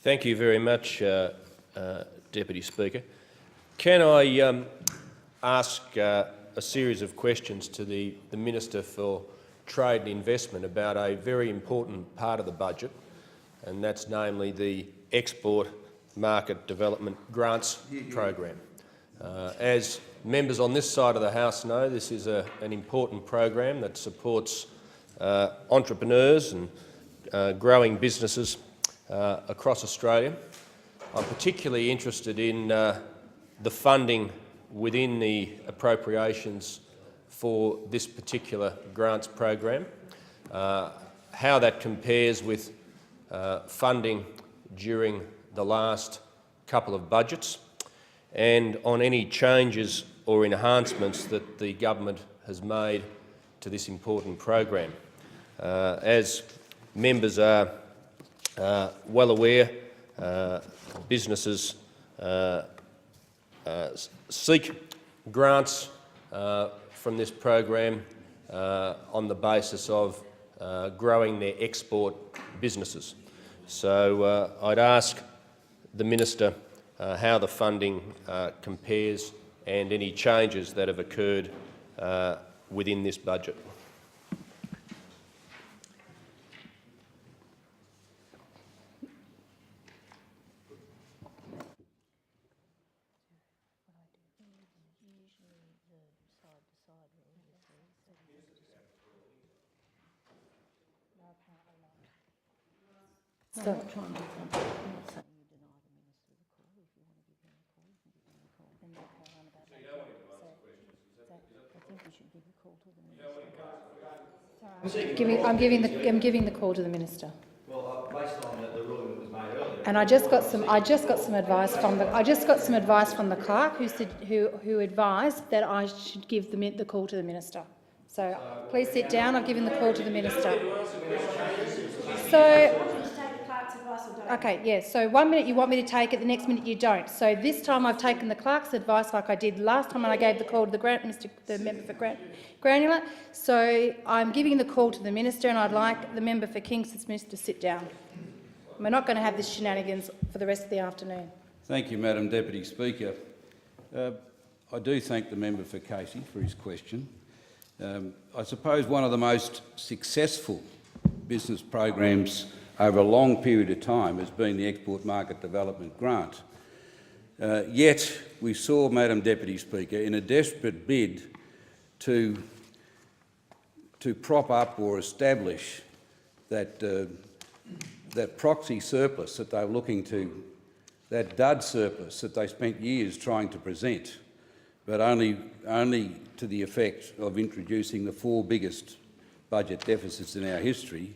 Thank you very much, Deputy Speaker. Can I ask a series of questions to the Minister for Trade and Investment about a very important part of the budget, and that's namely the Export Market Development Grants program. As members on this side of the House know, this is an important program that supports entrepreneurs and growing businesses across Australia. I'm particularly interested in the funding within the appropriations for this particular grants program, how that compares with funding during the last couple of budgets, and on any changes or enhancements that the government has made to this important program. As members are well aware, businesses seek grants from this program on the basis of growing their export businesses. So I'd ask the Minister how the funding compares and any changes that have occurred within this budget. So, I'm giving the call to the Minister. Well, based on the ruling that was made earlier. And I just got some advice from the clerk who advised that I should give the call to the Minister. So please sit down. I've given the call to the Minister. So. Okay, yes. So 1 minute you want me to take it, the next minute you don't. So this time I've taken the clerk's advice like I did last time when I gave the call to the member for Granular. So I'm giving the call to the Minister, and I'd like the member for Kingston Smith to sit down. We're not going to have this shenanigans for the rest of the afternoon. Thank you, Madam Deputy Speaker. I do thank the member for Casey for his question. I suppose one of the most successful business programs over a long period of time has been the Export Market Development Grant. Yet we saw, Madam Deputy Speaker, in a desperate bid to prop up or establish that proxy surplus that they were looking to, that dud surplus that they spent years trying to present, but only to the effect of introducing the 4 biggest budget deficits in our history.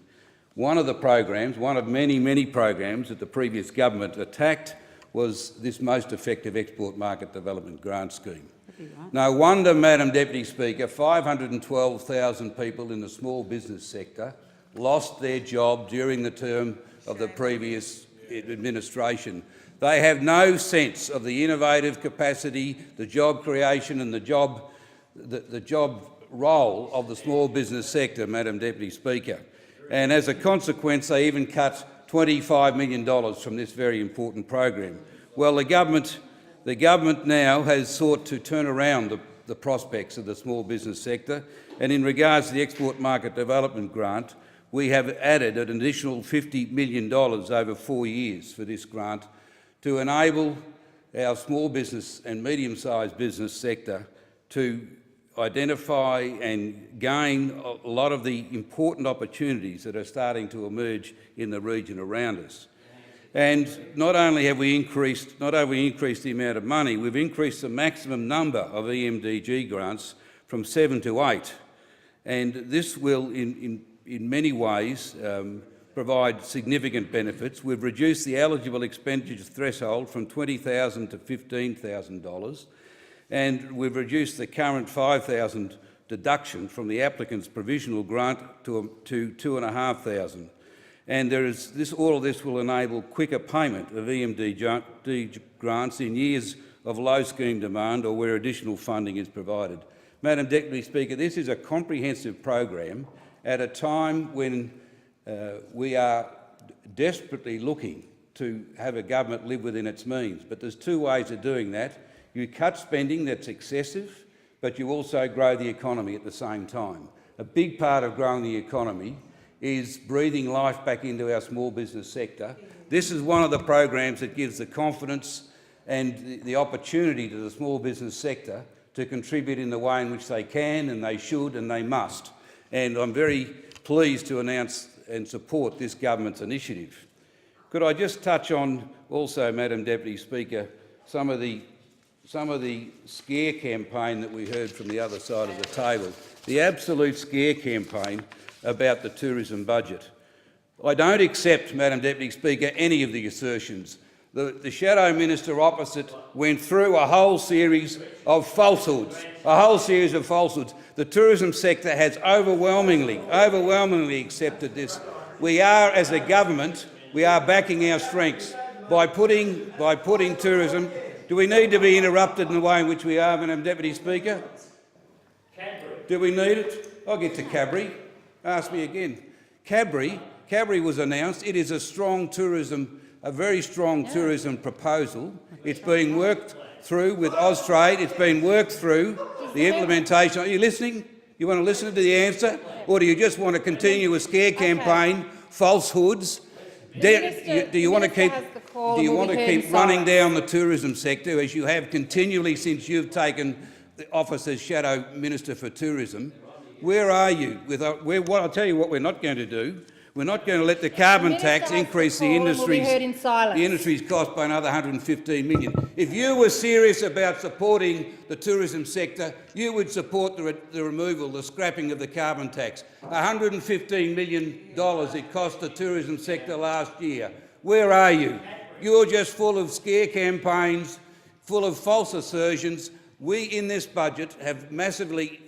One of the programs, one of many, many programs that the previous government attacked was this most effective export market development grant scheme. Right. No wonder, Madam Deputy Speaker, 512,000 people in the small business sector lost their job during the term of the previous administration. They have no sense of the innovative capacity, the job creation and the job role of the small business sector, Madam Deputy Speaker. And as a consequence, they even cut $25 million from this very important program. Well, the government now has sought to turn around the prospects of the small business sector, and in regards to the Export Market Development Grant, we have added an additional $50 million over 4 years for this grant to enable our small business and medium-sized business sector to identify and gain a lot of the important opportunities that are starting to emerge in the region around us. And not only have we increased the amount of money, we've increased the maximum number of EMDG grants from 7 to 8. And this will, in many ways, provide significant benefits. We've reduced the eligible expenditure threshold from $20,000 to $15,000. And we've reduced the current $5,000 deduction from the applicant's provisional grant to $2,500. And all of this will enable quicker payment of EMD grants in years of low scheme demand or where additional funding is provided. Madam Deputy Speaker, this is a comprehensive program at a time when we are desperately looking to have a government live within its means. But there's two ways of doing that. You cut spending that's excessive, but you also grow the economy at the same time. A big part of growing the economy is breathing life back into our small business sector. This is one of the programs that gives the confidence and the opportunity to the small business sector to contribute in the way in which they can and they should and they must. And I'm very pleased to announce and support this government's initiative. Could I just touch on also, Madam Deputy Speaker, some of the scare campaign that we heard from the other side of the table, the absolute scare campaign about the tourism budget. I don't accept, Madam Deputy Speaker, any of the assertions. The Shadow Minister opposite went through a whole series of falsehoods, The tourism sector has overwhelmingly accepted this. We are, as a government, we are backing our strengths by putting tourism. Do we need to be interrupted in the way in which we are, Madam Deputy Speaker? Do we need it? I'll get to Cadbury. Ask me again. Cadbury was announced. It is a very strong tourism proposal. It's being worked through with Austrade. It's been worked through the implementation. Are you listening? You want to listen to the answer? Or do you just want to continue a scare campaign, falsehoods? Do you want to keep running down the tourism sector as you have continually since you've taken the office as Shadow Minister for Tourism? Where are you? I'll tell you what we're not going to do. We're not going to let the carbon tax increase the industry's cost by another $115 million. If you were serious about supporting the tourism sector, you would support the removal, the scrapping of the carbon tax. $115 million it cost the tourism sector last year. Where are you? You're just full of scare campaigns, full of false assertions. We, in this budget, have massively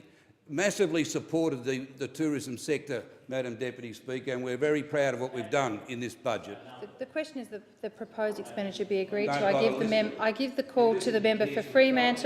supported the tourism sector, Madam Deputy Speaker, and we're very proud of what we've done in this budget. The question is the proposed expenditure be agreed to. I give the call to the member for Fremantle.